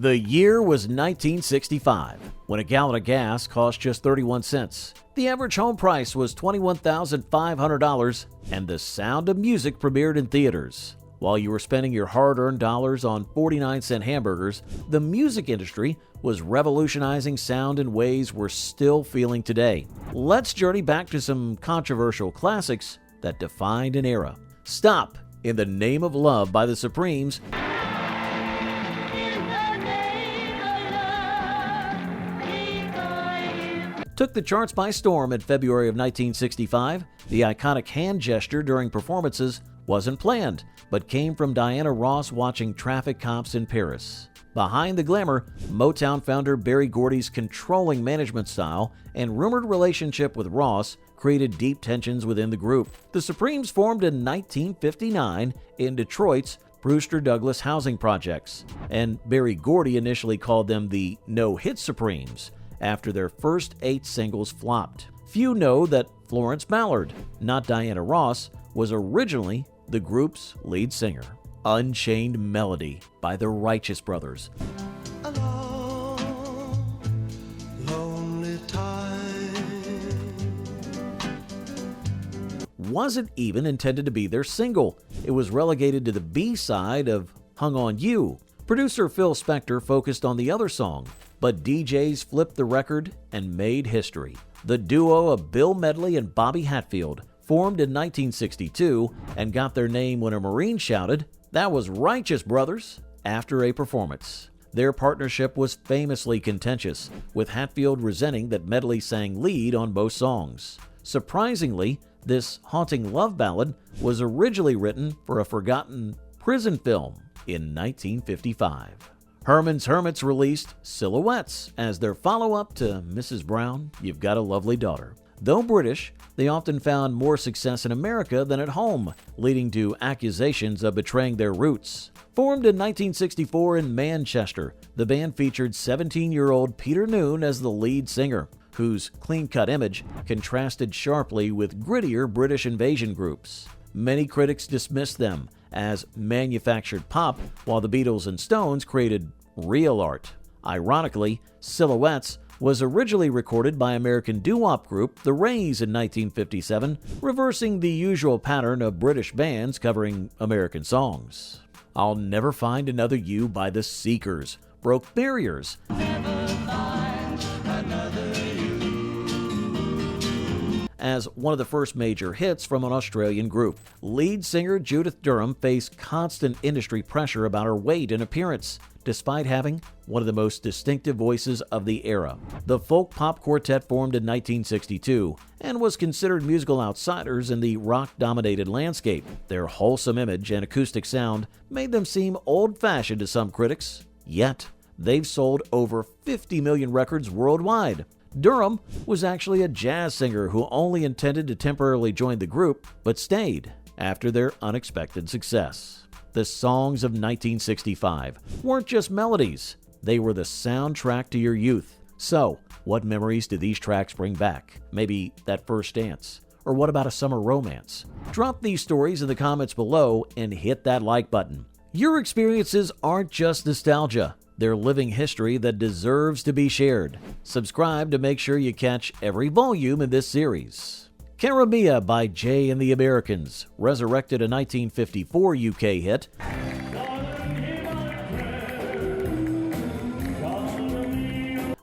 The year was 1965, when a gallon of gas cost just 31 cents. The average home price was $21,500, and The Sound of Music premiered in theaters. While you were spending your hard-earned dollars on 49-cent hamburgers, the music industry was revolutionizing sound in ways we're still feeling today. Let's journey back to some controversial classics that defined an era. Stop in the Name of Love by The Supremes took the charts by storm in February of 1965. The iconic hand gesture during performances wasn't planned, but came from Diana Ross watching traffic cops in Paris. Behind the glamour, Motown founder Berry Gordy's controlling management style and rumored relationship with Ross created deep tensions within the group. The Supremes formed in 1959 in Detroit's Brewster Douglas housing projects, and Berry Gordy initially called them the No-Hit Supremes after their first 8 singles flopped. Few know that Florence Ballard, not Diana Ross, was originally the group's lead singer. Unchained Melody by the Righteous Brothers. Wasn't even intended to be their single. It was relegated to the B-side of Hung on You. Producer Phil Spector focused on the other song, but DJs flipped the record and made history. The duo of Bill Medley and Bobby Hatfield formed in 1962 and got their name when a Marine shouted, "That was Righteous Brothers," after a performance. Their partnership was famously contentious, with Hatfield resenting that Medley sang lead on both songs. Surprisingly, this haunting love ballad was originally written for a forgotten prison film in 1955. Herman's Hermits released Silhouettes as their follow-up to Mrs. Brown, You've Got a Lovely Daughter. Though British, they often found more success in America than at home, leading to accusations of betraying their roots. Formed in 1964 in Manchester, the band featured 17-year-old Peter Noone as the lead singer, whose clean-cut image contrasted sharply with grittier British invasion groups. Many critics dismissed them as manufactured pop, while the Beatles and Stones created real art. Ironically, Silhouettes was originally recorded by American doo-wop group The Rays in 1957, reversing the usual pattern of British bands covering American songs. I'll Never Find Another You by The Seekers broke barriers. As one of the first major hits from an Australian group. Lead singer Judith Durham faced constant industry pressure about her weight and appearance, despite having one of the most distinctive voices of the era. The folk pop quartet formed in 1962 and was considered musical outsiders in the rock-dominated landscape. Their wholesome image and acoustic sound made them seem old-fashioned to some critics, yet they've sold over 50 million records worldwide. Durham was actually a jazz singer who only intended to temporarily join the group, but stayed after their unexpected success. The songs of 1965 weren't just melodies, they were the soundtrack to your youth. So, what memories do these tracks bring back? Maybe that first dance? Or what about a summer romance? Drop these stories in the comments below and hit that like button. Your experiences aren't just nostalgia. They're living history that deserves to be shared. Subscribe to make sure you catch every volume in this series. Cara Mia by Jay and the Americans resurrected a 1954 UK hit.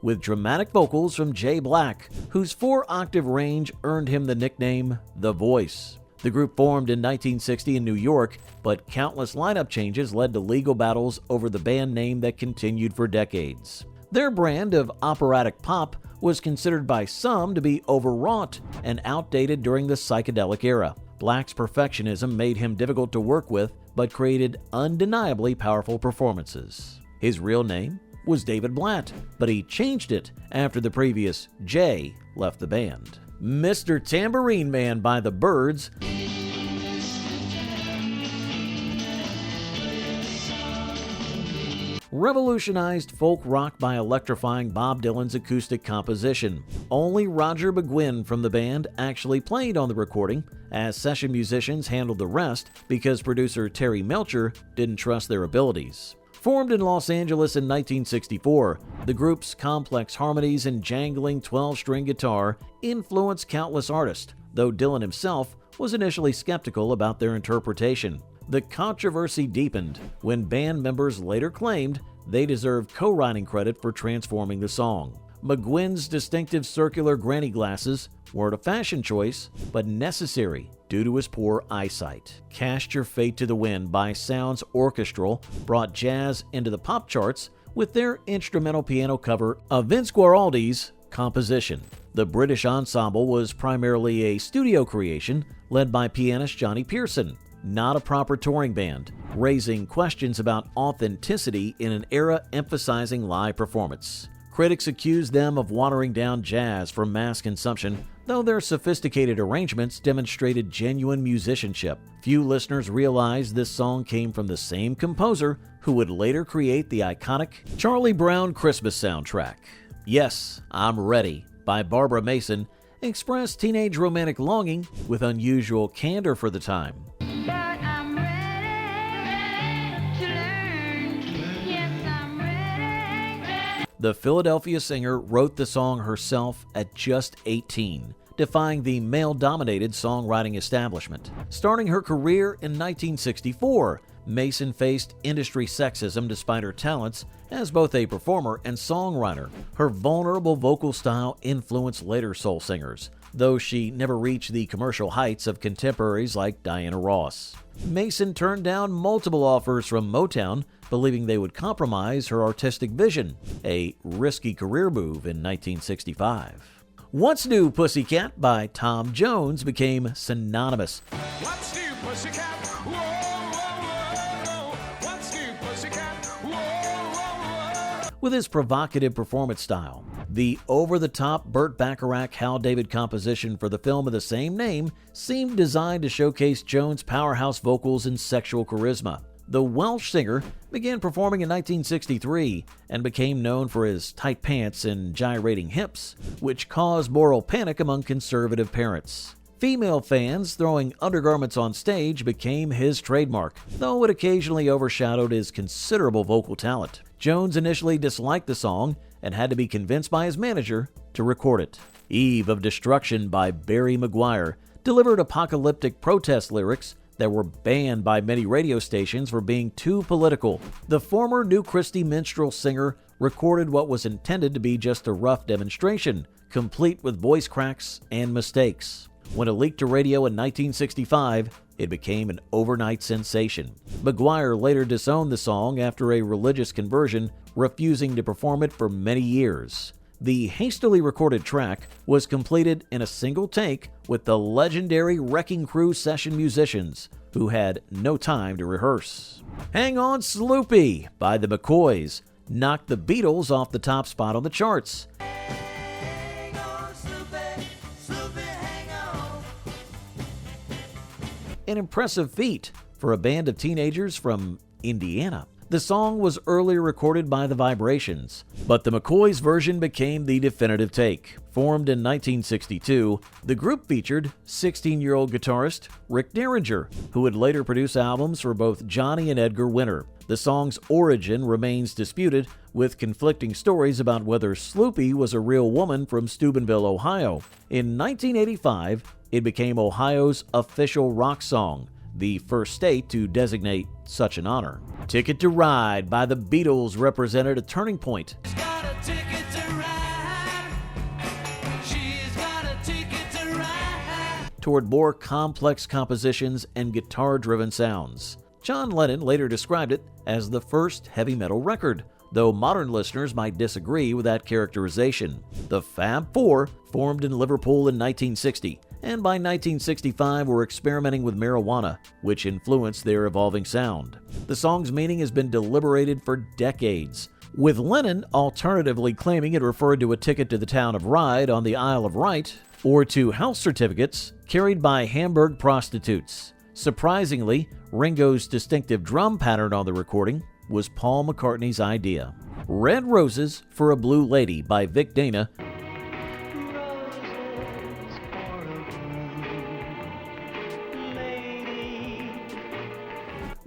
With dramatic vocals from Jay Black, whose 4-octave range earned him the nickname The Voice. The group formed in 1960 in New York, but countless lineup changes led to legal battles over the band name that continued for decades. Their brand of operatic pop was considered by some to be overwrought and outdated during the psychedelic era. Black's perfectionism made him difficult to work with, but created undeniably powerful performances. His real name was David Blatt, but he changed it after the previous Jay left the band. Mr. Tambourine Man by the Byrds revolutionized folk rock by electrifying Bob Dylan's acoustic composition. Only Roger McGuinn from the band actually played on the recording, as session musicians handled the rest because producer Terry Melcher didn't trust their abilities. Formed in Los Angeles in 1964, the group's complex harmonies and jangling 12-string guitar influenced countless artists, though Dylan himself was initially skeptical about their interpretation. The controversy deepened when band members later claimed they deserved co-writing credit for transforming the song. McGuinn's distinctive circular granny glasses weren't a fashion choice, but necessary due to his poor eyesight. Cast Your Fate to the Wind by Sounds Orchestral brought jazz into the pop charts with their instrumental piano cover of Vince Guaraldi's composition. The British ensemble was primarily a studio creation led by pianist Johnny Pearson, not a proper touring band, raising questions about authenticity in an era emphasizing live performance. Critics accused them of watering down jazz for mass consumption, though their sophisticated arrangements demonstrated genuine musicianship. Few listeners realized this song came from the same composer who would later create the iconic Charlie Brown Christmas soundtrack. Yes, I'm Ready by Barbara Mason expressed teenage romantic longing with unusual candor for the time. The Philadelphia singer wrote the song herself at just 18, defying the male-dominated songwriting establishment. Starting her career in 1964, Mason faced industry sexism despite her talents as both a performer and songwriter. Her vulnerable vocal style influenced later soul singers, though she never reached the commercial heights of contemporaries like Diana Ross. Mason turned down multiple offers from Motown, believing they would compromise her artistic vision, a risky career move in 1965. What's New Pussycat by Tom Jones became synonymous. What's new, Pussycat? Whoa, whoa, whoa. What's new, Pussycat? Whoa, whoa, whoa. With his provocative performance style, the over-the-top Burt Bacharach-Hal David composition for the film of the same name seemed designed to showcase Jones' powerhouse vocals and sexual charisma. The Welsh singer began performing in 1963 and became known for his tight pants and gyrating hips, which caused moral panic among conservative parents. Female fans throwing undergarments on stage became his trademark, though it occasionally overshadowed his considerable vocal talent. Jones initially disliked the song and had to be convinced by his manager to record it. Eve of Destruction by Barry McGuire delivered apocalyptic protest lyrics that were banned by many radio stations for being too political. The former New Christie minstrel singer recorded what was intended to be just a rough demonstration, complete with voice cracks and mistakes. When it leaked to radio in 1965, it became an overnight sensation. McGuire later disowned the song after a religious conversion, refusing to perform it for many years. The hastily recorded track was completed in a single take with the legendary Wrecking Crew session musicians, who had no time to rehearse. Hang On Sloopy by the McCoys knocked the Beatles off the top spot on the charts. Hang on, Sloopy, Sloopy, hang on. An impressive feat for a band of teenagers from Indiana. The song was earlier recorded by the Vibrations, but the McCoys' version became the definitive take. Formed in 1962, the group featured 16-year-old guitarist Rick Derringer, who would later produce albums for both Johnny and Edgar Winter. The song's origin remains disputed, with conflicting stories about whether Sloopy was a real woman from Steubenville, Ohio. In 1985, it became Ohio's official rock song, the first state to designate such an honor. Ticket to Ride by the Beatles represented a turning point. She's got a ticket to ride. She's got a ticket to ride. Toward more complex compositions and guitar-driven sounds. John Lennon later described it as the first heavy metal record, though modern listeners might disagree with that characterization. The Fab Four formed in Liverpool in 1960, and by 1965 were experimenting with marijuana, which influenced their evolving sound. The song's meaning has been deliberated for decades, with Lennon alternatively claiming it referred to a ticket to the town of Ryde on the Isle of Wight, or to health certificates carried by Hamburg prostitutes. Surprisingly, Ringo's distinctive drum pattern on the recording was Paul McCartney's idea. Red Roses for a Blue Lady by Vic Dana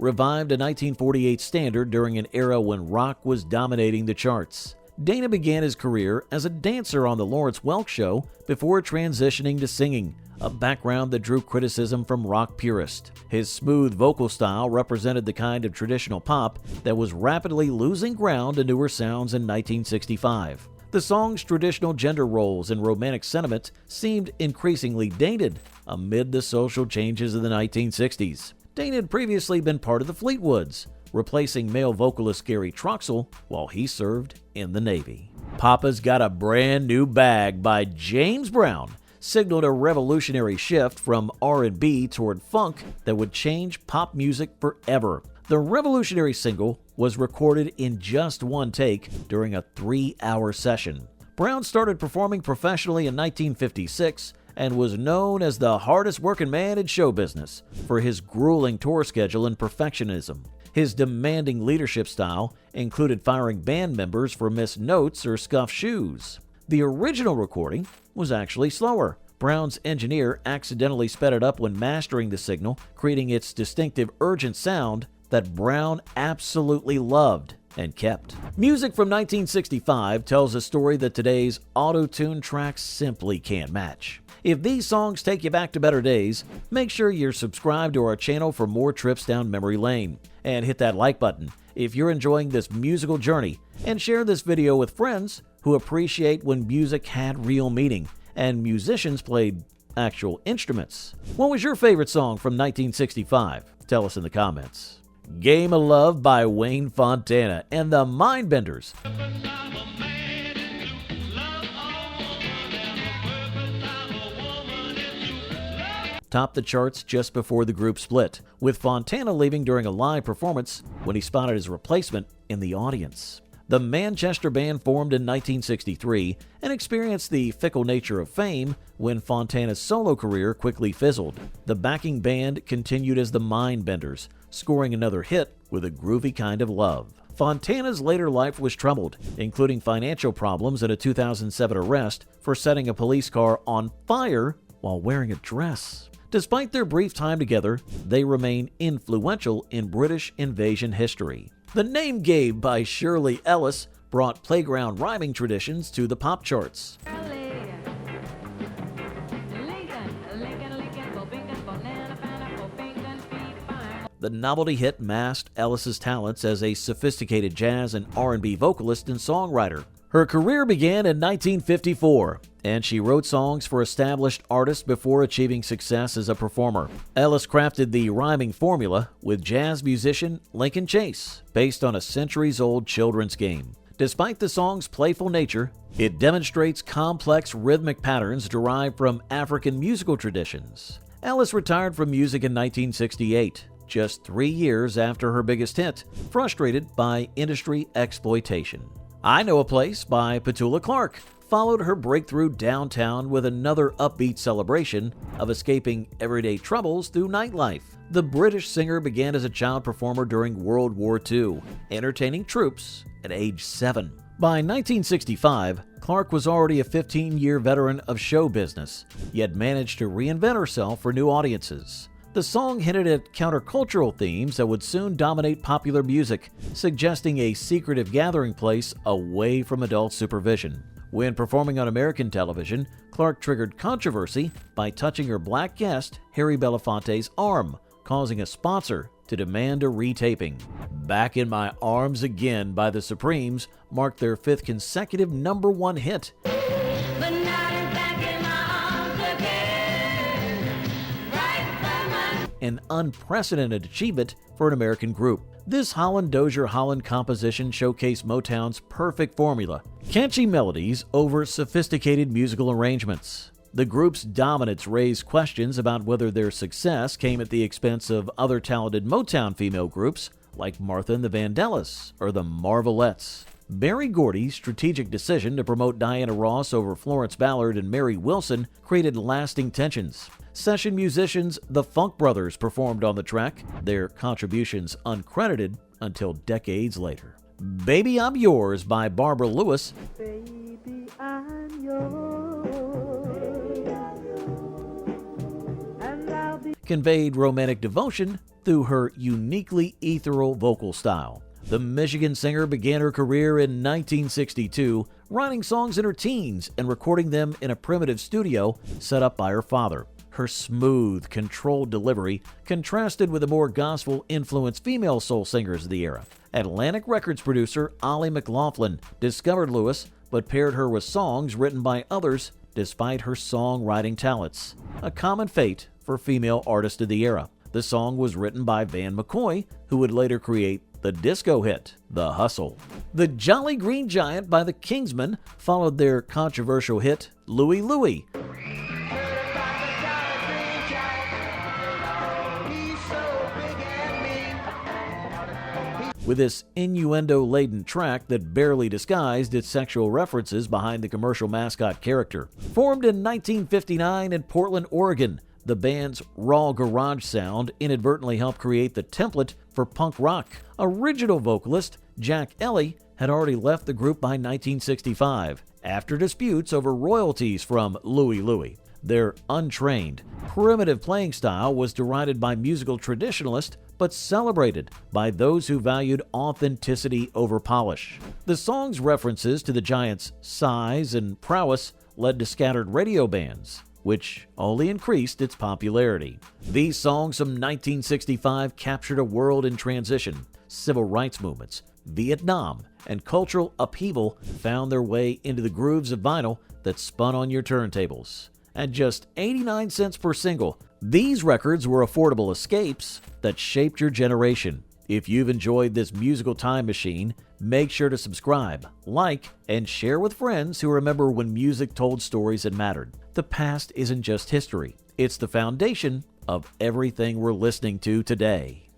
revived a 1948 standard during an era when rock was dominating the charts. Dana began his career as a dancer on The Lawrence Welk Show before transitioning to singing, a background that drew criticism from rock purists. His smooth vocal style represented the kind of traditional pop that was rapidly losing ground to newer sounds in 1965. The song's traditional gender roles and romantic sentiment seemed increasingly dated amid the social changes of the 1960s. Dana had previously been part of the Fleetwoods, replacing male vocalist Gary Troxell while he served in the Navy. Papa's Got a Brand New Bag by James Brown signaled a revolutionary shift from R&B toward funk that would change pop music forever. The revolutionary single was recorded in just one take during a 3-hour session. Brown started performing professionally in 1956 and was known as the hardest working man in show business for his grueling tour schedule and perfectionism. His demanding leadership style included firing band members for missed notes or scuffed shoes. The original recording was actually slower. Brown's engineer accidentally sped it up when mastering the signal, creating its distinctive urgent sound that Brown absolutely loved and kept. Music from 1965 tells a story that today's auto-tune tracks simply can't match. If these songs take you back to better days, make sure you're subscribed to our channel for more trips down memory lane. And hit that like button if you're enjoying this musical journey, and share this video with friends who appreciate when music had real meaning and musicians played actual instruments. What was your favorite song from 1965? Tell us in the comments. Game of Love by Wayne Fontana and the Mindbenders topped the charts just before the group split, with Fontana leaving during a live performance when he spotted his replacement in the audience. The Manchester band formed in 1963 and experienced the fickle nature of fame when Fontana's solo career quickly fizzled. The backing band continued as the Mindbenders, scoring another hit with A Groovy Kind of Love. Fontana's later life was troubled, including financial problems and a 2007 arrest for setting a police car on fire while wearing a dress. Despite their brief time together, they remain influential in British invasion history. The Name Game by Shirley Ellis brought playground rhyming traditions to the pop charts. The novelty hit masked Ellis's talents as a sophisticated jazz and R&B vocalist and songwriter. Her career began in 1954, and she wrote songs for established artists before achieving success as a performer. Ellis crafted the rhyming formula with jazz musician Lincoln Chase, based on a centuries-old children's game. Despite the song's playful nature, it demonstrates complex rhythmic patterns derived from African musical traditions. Ellis retired from music in 1968, just 3 years after her biggest hit, frustrated by industry exploitation. I Know a Place by Petula Clark followed her breakthrough downtown with another upbeat celebration of escaping everyday troubles through nightlife. The British singer began as a child performer during World War II, entertaining troops at age 7. By 1965, Clark was already a 15-year veteran of show business, yet managed to reinvent herself for new audiences. The song hinted at countercultural themes that would soon dominate popular music, suggesting a secretive gathering place away from adult supervision. When performing on American television, Clark triggered controversy by touching her black guest, Harry Belafonte's arm, causing a sponsor to demand a retaping. Back in My Arms Again by The Supremes marked their 5th consecutive #1 hit. An unprecedented achievement for an American group. This Holland Dozier Holland composition showcased Motown's perfect formula: catchy melodies over sophisticated musical arrangements. The group's dominance raised questions about whether their success came at the expense of other talented Motown female groups like Martha and the Vandellas or the Marvelettes. Berry Gordy's strategic decision to promote Diana Ross over Florence Ballard and Mary Wilson created lasting tensions. Session musicians The Funk Brothers performed on the track, their contributions uncredited until decades later. Baby I'm Yours by Barbara Lewis Baby, I'm yours, and I'll be conveyed romantic devotion through her uniquely ethereal vocal style. The Michigan singer began her career in 1962, writing songs in her teens and recording them in a primitive studio set up by her father. Her smooth, controlled delivery contrasted with the more gospel-influenced female soul singers of the era. Atlantic Records producer Ollie McLaughlin discovered Lewis, but paired her with songs written by others despite her songwriting talents, a common fate for female artists of the era. The song was written by Van McCoy, who would later create the disco hit, The Hustle. The Jolly Green Giant by the Kingsmen followed their controversial hit, Louie Louie. With this innuendo-laden track that barely disguised its sexual references behind the commercial mascot character. Formed in 1959 in Portland, Oregon, the band's raw garage sound inadvertently helped create the template for punk rock. Original vocalist Jack Ellie had already left the group by 1965 after disputes over royalties from Louie Louie. Their untrained, primitive playing style was derided by musical traditionalists but celebrated by those who valued authenticity over polish. The song's references to the Giants' size and prowess led to scattered radio bans, which only increased its popularity. These songs from 1965 captured a world in transition. Civil rights movements, Vietnam, and cultural upheaval found their way into the grooves of vinyl that spun on your turntables. At just 89 cents per single, these records were affordable escapes that shaped your generation. If you've enjoyed this musical time machine, make sure to subscribe, like, and share with friends who remember when music told stories that mattered. The past isn't just history, it's the foundation of everything we're listening to today.